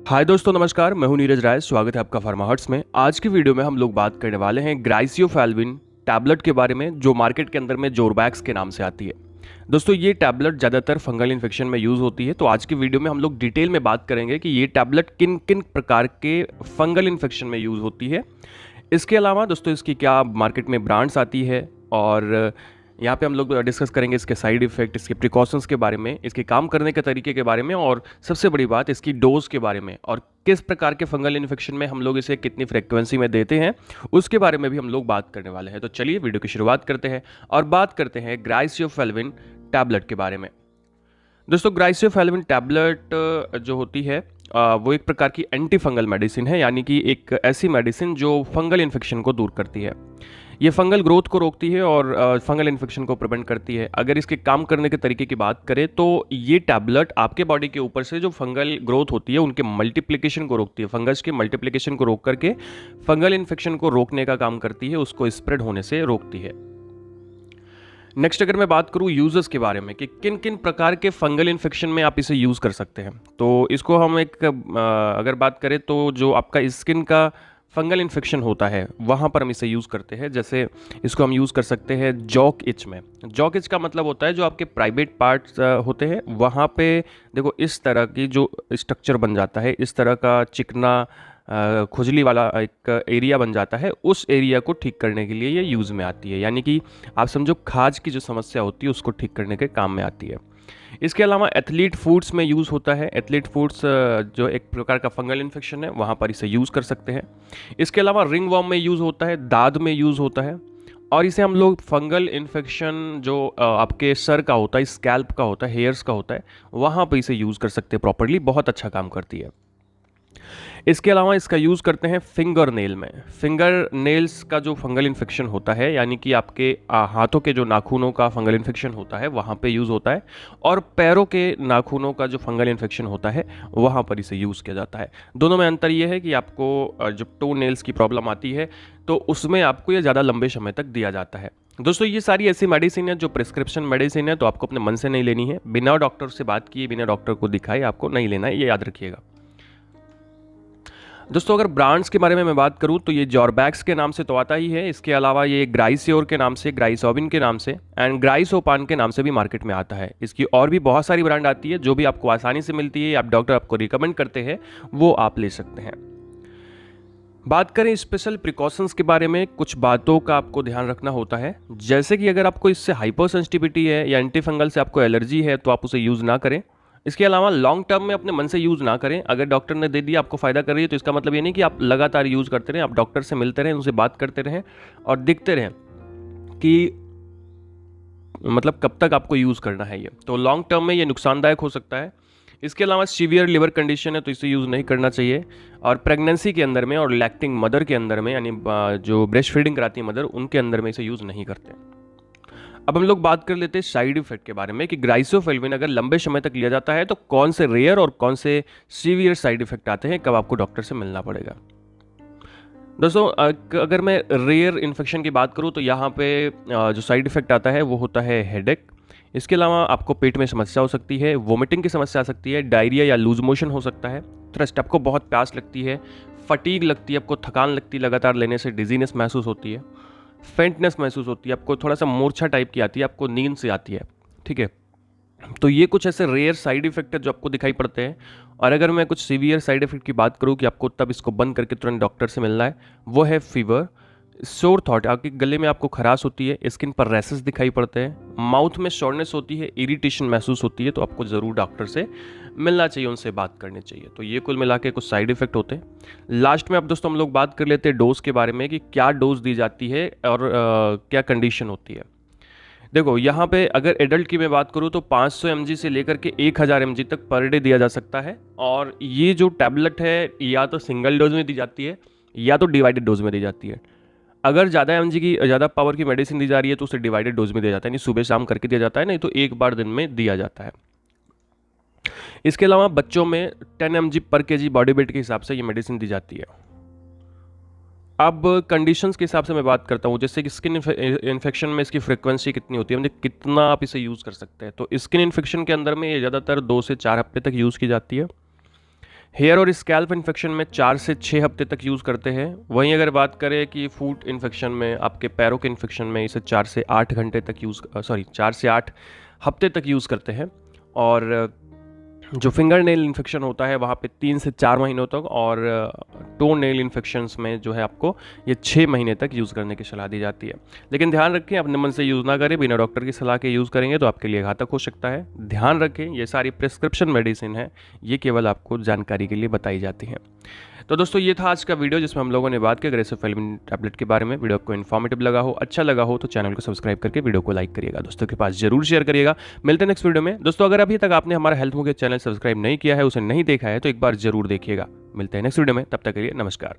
हाय दोस्तों, नमस्कार। मैं हूं नीरज राय। स्वागत है आपका फार्मा हर्ट्स में। आज की वीडियो में हम लोग बात करने वाले हैं ग्राइसियोफैल्विन टैबलेट के बारे में, जो मार्केट के अंदर में जोरबैक्स के नाम से आती है। दोस्तों, ये टैबलेट ज़्यादातर फंगल इन्फेक्शन में यूज़ होती है। तो आज की वीडियो में हम लोग डिटेल में बात करेंगे कि ये टैबलेट किन किन प्रकार के फंगल इन्फेक्शन में यूज़ होती है। इसके अलावा दोस्तों, इसकी क्या मार्केट में ब्रांड्स आती है, और यहाँ पे हम लोग डिस्कस करेंगे इसके साइड इफ़ेक्ट, इसके प्रिकॉशंस के बारे में, इसके काम करने के तरीके के बारे में, और सबसे बड़ी बात इसकी डोज के बारे में, और किस प्रकार के फंगल इन्फेक्शन में हम लोग इसे कितनी फ्रिक्वेंसी में देते हैं उसके बारे में भी हम लोग बात करने वाले हैं। तो चलिए वीडियो की शुरुआत करते हैं और बात करते हैं ग्राइसियोफैल्विन टैबलेट के बारे में। दोस्तों, ग्राइसियोफैल्विन टैबलेट जो होती है वो एक प्रकार की एंटी फंगल मेडिसिन है, यानी कि एक ऐसी मेडिसिन जो फंगल इन्फेक्शन को दूर करती है। ये फंगल ग्रोथ को रोकती है और फंगल इन्फेक्शन को प्रिवेंट करती है। अगर इसके काम करने के तरीके की बात करें तो ये टैबलेट आपके बॉडी के ऊपर से जो फंगल ग्रोथ होती है उनके मल्टीप्लिकेशन को रोकती है, फंगस के मल्टीप्लिकेशन को रोक करके फंगल इन्फेक्शन को रोकने का काम करती है, उसको स्प्रेड होने से रोकती है। नेक्स्ट, अगर मैं बात करूं यूजर्स के बारे में कि किन किन प्रकार के फंगल इन्फेक्शन में आप इसे यूज़ कर सकते हैं, तो इसको हम अगर बात करें तो जो आपका स्किन का फंगल इन्फेक्शन होता है वहाँ पर हम इसे यूज़ करते हैं। जैसे इसको हम यूज़ कर सकते हैं जॉक इच में। जॉक इच का मतलब होता है जो आपके प्राइवेट पार्ट्स होते हैं वहाँ पे देखो इस तरह की जो स्ट्रक्चर बन जाता है, इस तरह का चिकना खुजली वाला एक एरिया बन जाता है, उस एरिया को ठीक करने के लिए ये यूज़ में आती है। यानी कि आप समझो खाज की जो समस्या होती है उसको ठीक करने के काम में आती है। इसके अलावा एथलीट फूड्स में यूज़ होता है। एथलीट फूड्स जो एक प्रकार का फंगल इन्फेक्शन है वहाँ पर इसे यूज़ कर सकते हैं। इसके अलावा रिंग वर्म में यूज़ होता है, दाद में यूज़ होता है, और इसे हम लोग फंगल इन्फेक्शन जो आपके सर का होता है, स्कैल्प का होता है, हेयर्स का होता है, वहाँ पर इसे यूज़ कर सकते हैं प्रॉपरली। बहुत अच्छा काम करती है। इसके अलावा इसका यूज़ करते हैं फिंगर नेल में। फिंगर नेल्स का जो फंगल इन्फेक्शन होता है, यानी कि आपके हाथों के जो नाखूनों का फंगल इन्फेक्शन होता है वहाँ पे यूज़ होता है, और पैरों के नाखूनों का जो फंगल इन्फेक्शन होता है वहाँ पर इसे यूज़ किया जाता है। दोनों में अंतर ये है कि आपको जब टो नेल्स की प्रॉब्लम आती है तो उसमें आपको ये ज़्यादा लंबे समय तक दिया जाता है। दोस्तों, ये सारी ऐसी मेडिसिन है जो प्रिस्क्रिप्शन मेडिसिन है, तो आपको अपने मन से नहीं लेनी है, बिना डॉक्टर से बात किए, बिना डॉक्टर को दिखाए आपको नहीं लेना है, ये याद रखिएगा। दोस्तों, अगर ब्रांड्स के बारे में मैं बात करूं तो ये जॉरबैक्स के नाम से तो आता ही है। इसके अलावा ये ग्राइसियोर के नाम से, ग्राइसोबिन के नाम से एंड ग्राइसोपान के नाम से भी मार्केट में आता है। इसकी और भी बहुत सारी ब्रांड आती है जो भी आपको आसानी से मिलती है, आप डॉक्टर आपको रिकमेंड करते हैं वो आप ले सकते हैं। बात करें स्पेशल प्रिकॉशंस के बारे में, कुछ बातों का आपको ध्यान रखना होता है। जैसे कि अगर आपको इससे हाइपर सेंसिटिविटी है या एंटी फंगल से आपको एलर्जी है तो आप उसे यूज़ ना करें। इसके अलावा लॉन्ग टर्म में अपने मन से यूज़ ना करें। अगर डॉक्टर ने दे दिया, आपको फ़ायदा कर रही है, तो इसका मतलब ये नहीं कि आप लगातार यूज़ करते रहें। आप डॉक्टर से मिलते रहें, उनसे बात करते रहें और देखते रहें कि मतलब कब तक आपको यूज़ करना है ये। तो लॉन्ग टर्म में ये नुकसानदायक हो सकता है। इसके अलावा सीवियर लिवर कंडीशन है तो इसे यूज़ नहीं करना चाहिए। और प्रेगनेंसी के अंदर में और लैक्टिंग मदर के अंदर में, यानी जो ब्रेस्ट फीडिंग कराती है मदर, उनके अंदर में इसे यूज़ नहीं करते। अब हम लोग बात कर लेते हैं साइड इफेक्ट के बारे में कि ग्राइसोफैल्विन अगर लंबे समय तक लिया जाता है तो कौन से रेयर और कौन से सीवियर साइड इफेक्ट आते हैं, कब आपको डॉक्टर से मिलना पड़ेगा। दोस्तों, अगर मैं रेयर इन्फेक्शन की बात करूं तो यहाँ पे जो साइड इफेक्ट आता है वो होता है हेडेक। इसके अलावा आपको पेट में समस्या हो सकती है, वोमिटिंग की समस्या आ सकती है, डायरिया या लूज मोशन हो सकता है, थ्रस्ट, आपको बहुत प्यास लगती है, फटीग लगती है, आपको थकान लगती है, लगातार लेने से डिजीनेस महसूस होती है, फेंटनेस महसूस होती है, आपको थोड़ा सा मूर्छा टाइप की आती है, आपको नींद से आती है। ठीक है, तो ये कुछ ऐसे रेयर साइड इफेक्ट है जो आपको दिखाई पड़ते हैं। और अगर मैं कुछ सीवियर साइड इफेक्ट की बात करूँ कि आपको तब इसको बंद करके तुरंत डॉक्टर से मिलना है, वो है फीवर, सोर थॉट, आपके गले में आपको खराश होती है, स्किन पर रैसेस दिखाई पड़ते हैं, माउथ में शॉर्टनेस होती है, इरिटेशन महसूस होती है, तो आपको ज़रूर डॉक्टर से मिलना चाहिए, उनसे बात करनी चाहिए। तो ये कुल मिला के कुछ साइड इफेक्ट होते हैं। लास्ट में अब दोस्तों हम लोग बात कर लेते हैं डोज के बारे में कि क्या डोज दी जाती है और क्या कंडीशन होती है। देखो, यहाँ पे अगर एडल्ट की मैं बात करूँ तो 500 mg से लेकर के 1000 mg तक पर डे दिया जा सकता है। और ये जो टैबलेट है या तो सिंगल डोज में दी जाती है या तो डिवाइडेड डोज में दी जाती है। अगर ज़्यादा mg की, ज़्यादा पावर की मेडिसिन दी जा रही है तो उसे डिवाइडेड डोज में दिया जाता है, नहीं सुबह शाम करके दिया जाता है, नहीं तो एक बार दिन में दिया जाता है। इसके अलावा बच्चों में 10 mg पर kg बॉडी वेट के हिसाब से ये मेडिसिन दी जाती है। अब कंडीशंस के हिसाब से मैं बात करता हूँ, जैसे कि स्किन इन्फेक्शन में इसकी फ्रीक्वेंसी कितनी होती है, मतलब कितना आप इसे यूज़ कर सकते हैं। तो स्किन इन्फेक्शन के अंदर में ये ज़्यादातर 2 से 4 हफ्ते तक यूज़ की जाती है। हेयर और स्कैल्प इन्फेक्शन में 4 से 6 हफ्ते तक यूज़ करते हैं। वहीं अगर बात करें कि फूट इन्फेक्शन में, आपके पैरों के इन्फेक्शन में, इसे 4 से 8 घंटे तक 4 से 8 हफ्ते तक यूज़ करते हैं। और जो फिंगर नेल इन्फेक्शन होता है वहाँ पे 3 से 4 महीनों तक, और टो नेल इन्फेक्शंस में जो है आपको ये 6 महीने तक यूज़ करने की सलाह दी जाती है। लेकिन ध्यान रखें, अपने मन से यूज़ ना करें, बिना डॉक्टर की सलाह के यूज़ करेंगे तो आपके लिए घातक हो सकता है। ध्यान रखें, ये सारी प्रिस्क्रिप्शन मेडिसिन है, ये केवल आपको जानकारी के लिए बताई जाती हैं। तो दोस्तों ये था आज का वीडियो जिसमें हम लोगों ने बात की ग्राइसोफैल्विन टैबलेट के बारे में। वीडियो आपको इन्फॉर्मेटिव लगा हो, अच्छा लगा हो तो चैनल को सब्सक्राइब करके वीडियो को लाइक करिएगा, दोस्तों के पास जरूर शेयर करिएगा। मिलते हैं नेक्स्ट वीडियो में। दोस्तों अगर अभी तक आपने हमारा हेल्थ मूव चैनल सब्सक्राइब नहीं किया है, उसे नहीं देखा है तो एक बार जरूर देखिएगा। मिलते हैं नेक्स्ट वीडियो में, तब तक के लिए नमस्कार।